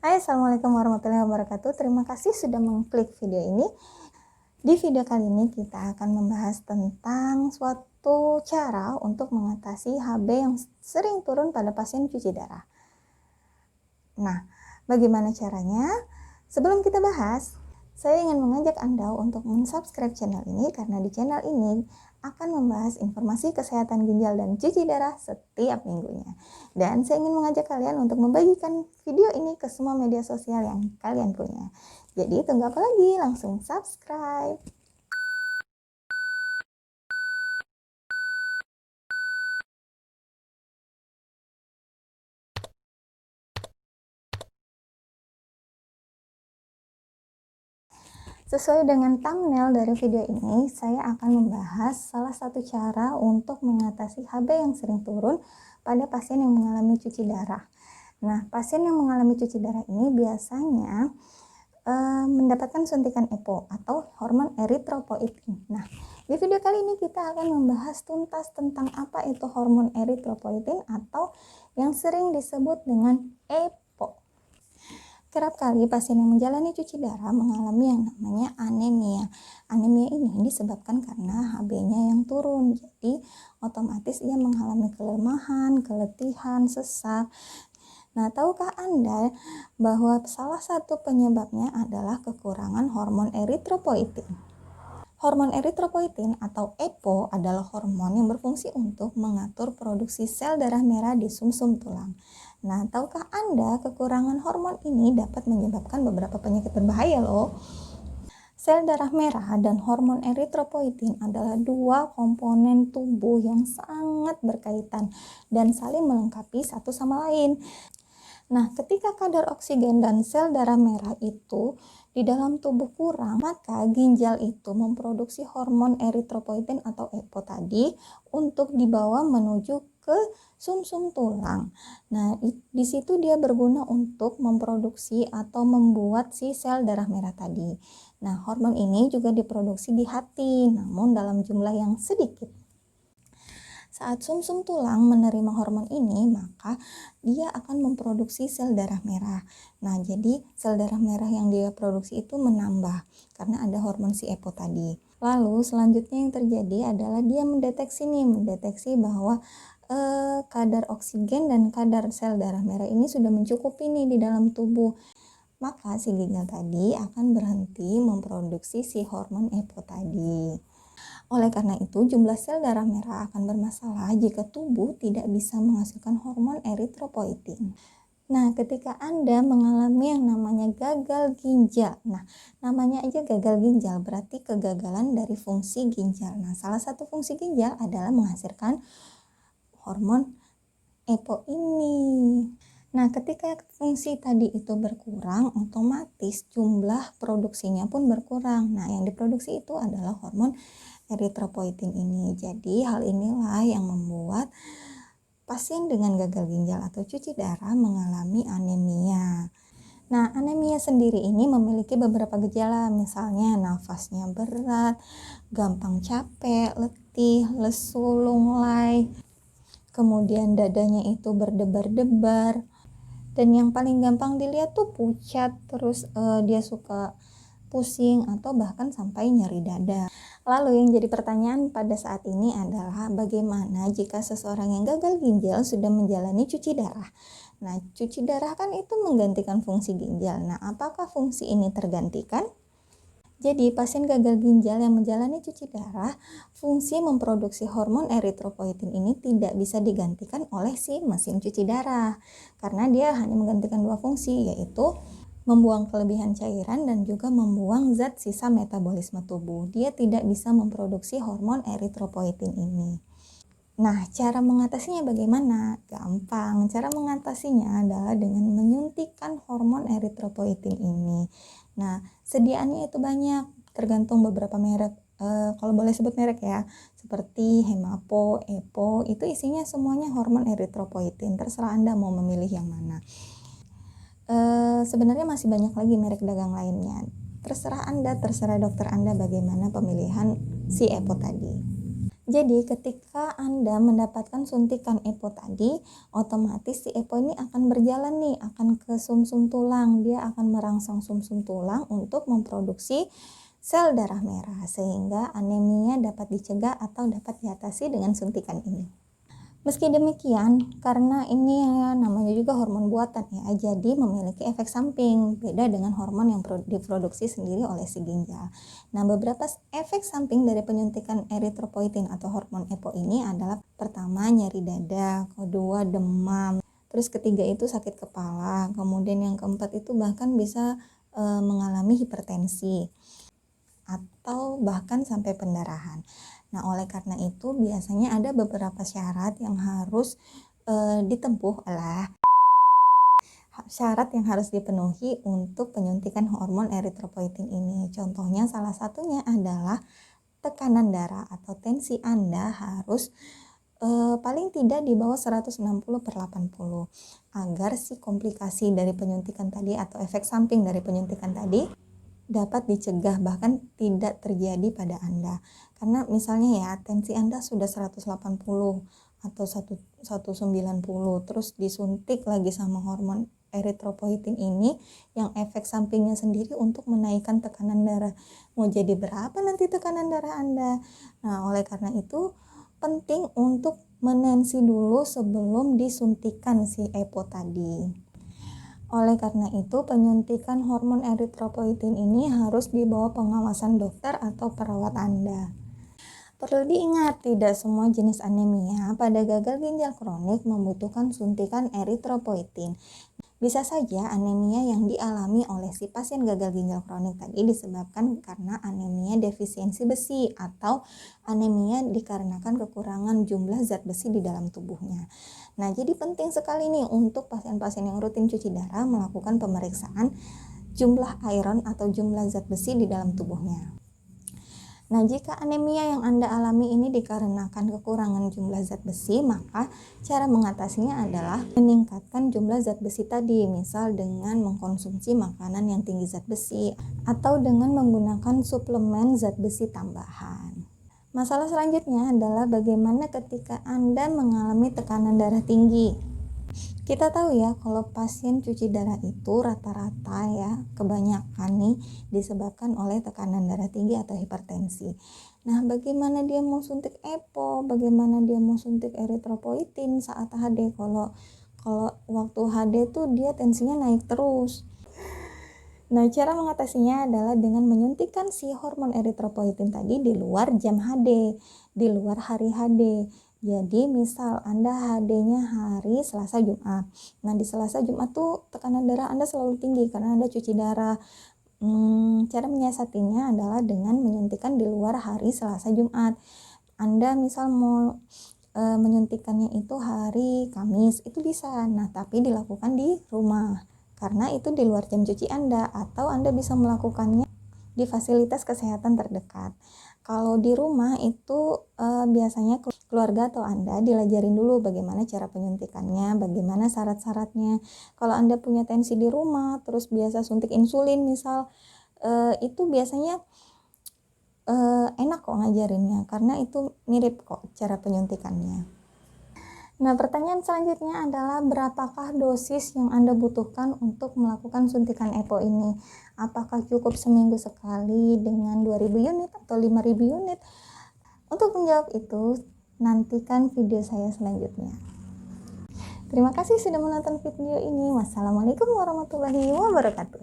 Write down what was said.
Hai, Assalamualaikum warahmatullahi wabarakatuh. Terima kasih sudah mengklik video ini. Di video kali ini kita akan membahas tentang suatu cara untuk mengatasi HB yang sering turun pada pasien cuci darah. Nah, bagaimana caranya? Sebelum kita bahas, saya ingin mengajak Anda untuk mensubscribe channel ini karena di channel ini akan membahas informasi kesehatan ginjal dan cuci darah setiap minggunya. Dan saya ingin mengajak kalian untuk membagikan video ini ke semua media sosial yang kalian punya. Jadi tunggu apa lagi? Langsung subscribe. Sesuai dengan thumbnail dari video ini, saya akan membahas salah satu cara untuk mengatasi HB yang sering turun pada pasien yang mengalami cuci darah. Nah, pasien yang mengalami cuci darah ini biasanya mendapatkan suntikan EPO atau hormon eritropoietin. Nah, di video kali ini kita akan membahas tuntas tentang apa itu hormon eritropoietin atau yang sering disebut dengan EPO. Kerap kali pasien yang menjalani cuci darah mengalami yang namanya anemia. Anemia ini disebabkan karena HB-nya yang turun. Jadi otomatis ia mengalami kelemahan, keletihan, sesak. Nah, tahukah Anda bahwa salah satu penyebabnya adalah kekurangan hormon eritropoietin? Hormon eritropoietin atau EPO adalah hormon yang berfungsi untuk mengatur produksi sel darah merah di sumsum tulang. Nah, tahukah Anda kekurangan hormon ini dapat menyebabkan beberapa penyakit berbahaya loh. Sel darah merah dan hormon eritropoietin adalah dua komponen tubuh yang sangat berkaitan dan saling melengkapi satu sama lain. Nah, ketika kadar oksigen dan sel darah merah itu di dalam tubuh kurang, maka ginjal itu memproduksi hormon eritropoietin atau EPO tadi untuk dibawa menuju ke sumsum tulang. Nah, di situ dia berguna untuk memproduksi atau membuat si sel darah merah tadi. Nah, hormon ini juga diproduksi di hati, namun dalam jumlah yang sedikit. Saat sumsum tulang menerima hormon ini, maka dia akan memproduksi sel darah merah. Nah, jadi sel darah merah yang dia produksi itu menambah karena ada hormon si EPO tadi. Lalu selanjutnya yang terjadi adalah dia mendeteksi bahwa kadar oksigen dan kadar sel darah merah ini sudah mencukupi nih di dalam tubuh. Maka si ginjal tadi akan berhenti memproduksi si hormon EPO tadi. Oleh karena itu, jumlah sel darah merah akan bermasalah jika tubuh tidak bisa menghasilkan hormon eritropoietin. Nah, ketika Anda mengalami yang namanya gagal ginjal. Nah, namanya aja gagal ginjal, berarti kegagalan dari fungsi ginjal. Nah, salah satu fungsi ginjal adalah menghasilkan hormon EPO ini. Nah, ketika fungsi tadi itu berkurang, otomatis jumlah produksinya pun berkurang. Nah, yang diproduksi itu adalah hormon eritropoietin ini. Jadi hal inilah yang membuat pasien dengan gagal ginjal atau cuci darah mengalami anemia. Nah, anemia sendiri ini memiliki beberapa gejala, misalnya nafasnya berat, gampang capek, letih, lesu, lunglai, kemudian dadanya itu berdebar-debar, dan yang paling gampang dilihat tuh pucat, terus dia suka pusing atau bahkan sampai nyeri dada. Lalu yang jadi pertanyaan pada saat ini adalah bagaimana jika seseorang yang gagal ginjal sudah menjalani cuci darah? Nah, cuci darah kan itu menggantikan fungsi ginjal. Nah, apakah fungsi ini tergantikan? Jadi, pasien gagal ginjal yang menjalani cuci darah, fungsi memproduksi hormon eritropoietin ini tidak bisa digantikan oleh si mesin cuci darah. Karena dia hanya menggantikan dua fungsi, yaitu membuang kelebihan cairan dan juga membuang zat sisa metabolisme tubuh. Dia tidak bisa memproduksi hormon eritropoietin ini. Nah, cara mengatasinya bagaimana? Gampang. Cara mengatasinya adalah dengan menyuntikkan hormon eritropoietin ini. Nah, sediaannya itu banyak, tergantung beberapa merek. Kalau boleh sebut merek ya, seperti Hemapo, EPO, itu isinya semuanya hormon eritropoietin. Terserah Anda mau memilih yang mana. Sebenarnya masih banyak lagi merek dagang lainnya. Terserah Anda, terserah dokter Anda bagaimana pemilihan si EPO tadi. Jadi ketika Anda mendapatkan suntikan EPO tadi, otomatis si EPO ini akan berjalan nih, akan ke sumsum tulang. Dia akan merangsang sumsum tulang untuk memproduksi sel darah merah, sehingga anemia dapat dicegah atau dapat diatasi dengan suntikan ini. Meski demikian, karena ini ya namanya juga hormon buatan ya, jadi memiliki efek samping, beda dengan hormon yang diproduksi sendiri oleh si ginjal. Nah, beberapa efek samping dari penyuntikan eritropoietin atau hormon EPO ini adalah pertama nyeri dada, kedua demam, terus ketiga itu sakit kepala, kemudian yang keempat itu bahkan bisa mengalami hipertensi atau bahkan sampai pendarahan. Nah, oleh karena itu biasanya ada beberapa syarat yang harus ditempuh syarat yang harus dipenuhi untuk penyuntikan hormon eritropoietin ini. Contohnya salah satunya adalah tekanan darah atau tensi Anda harus paling tidak di bawah 160/80 agar si komplikasi dari penyuntikan tadi atau efek samping dari penyuntikan tadi dapat dicegah, bahkan tidak terjadi pada Anda. Karena misalnya ya, tensi Anda sudah 180 atau 190, terus disuntik lagi sama hormon eritropoietin ini yang efek sampingnya sendiri untuk menaikkan tekanan darah. Mau jadi berapa nanti tekanan darah Anda? Nah, oleh karena itu penting untuk menensi dulu sebelum disuntikan si EPO tadi. Oleh karena itu, penyuntikan hormon eritropoietin ini harus di bawah pengawasan dokter atau perawat Anda. Perlu diingat, tidak semua jenis anemia pada gagal ginjal kronik membutuhkan suntikan eritropoietin. Bisa saja anemia yang dialami oleh si pasien gagal ginjal kronik tadi disebabkan karena anemia defisiensi besi atau anemia dikarenakan kekurangan jumlah zat besi di dalam tubuhnya. Nah, jadi penting sekali nih untuk pasien-pasien yang rutin cuci darah melakukan pemeriksaan jumlah iron atau jumlah zat besi di dalam tubuhnya. Nah, jika anemia yang Anda alami ini dikarenakan kekurangan jumlah zat besi, maka cara mengatasinya adalah meningkatkan jumlah zat besi tadi, misal dengan mengkonsumsi makanan yang tinggi zat besi atau dengan menggunakan suplemen zat besi tambahan. Masalah selanjutnya adalah bagaimana ketika Anda mengalami tekanan darah tinggi. Kita tahu ya kalau pasien cuci darah itu rata-rata ya kebanyakan nih disebabkan oleh tekanan darah tinggi atau hipertensi. Nah, bagaimana dia mau suntik EPO, bagaimana dia mau suntik eritropoietin saat HD kalau waktu HD tuh dia tensinya naik terus. Nah, cara mengatasinya adalah dengan menyuntikkan si hormon eritropoietin tadi di luar jam HD, di luar hari HD. Jadi misal Anda HD-nya hari Selasa Jumat. Nah, di Selasa Jumat tuh tekanan darah Anda selalu tinggi karena Anda cuci darah. Cara menyiasatinya adalah dengan menyuntikkan di luar hari Selasa Jumat. Anda misal mau menyuntikannya itu hari Kamis, itu bisa. Nah, tapi dilakukan di rumah karena itu di luar jam cuci Anda, atau Anda bisa melakukannya di fasilitas kesehatan terdekat. Kalau di rumah itu biasanya keluarga atau Anda dilajarin dulu bagaimana cara penyuntikannya, bagaimana syarat-syaratnya. Kalau Anda punya tensi di rumah, terus biasa suntik insulin misal, itu biasanya enak kok ngajarinnya, karena itu mirip kok cara penyuntikannya. Nah, pertanyaan selanjutnya adalah berapakah dosis yang Anda butuhkan untuk melakukan suntikan EPO ini? Apakah cukup seminggu sekali dengan 2000 unit atau 5000 unit? Untuk menjawab itu, nantikan video saya selanjutnya. Terima kasih sudah menonton video ini. Wassalamualaikum warahmatullahi wabarakatuh.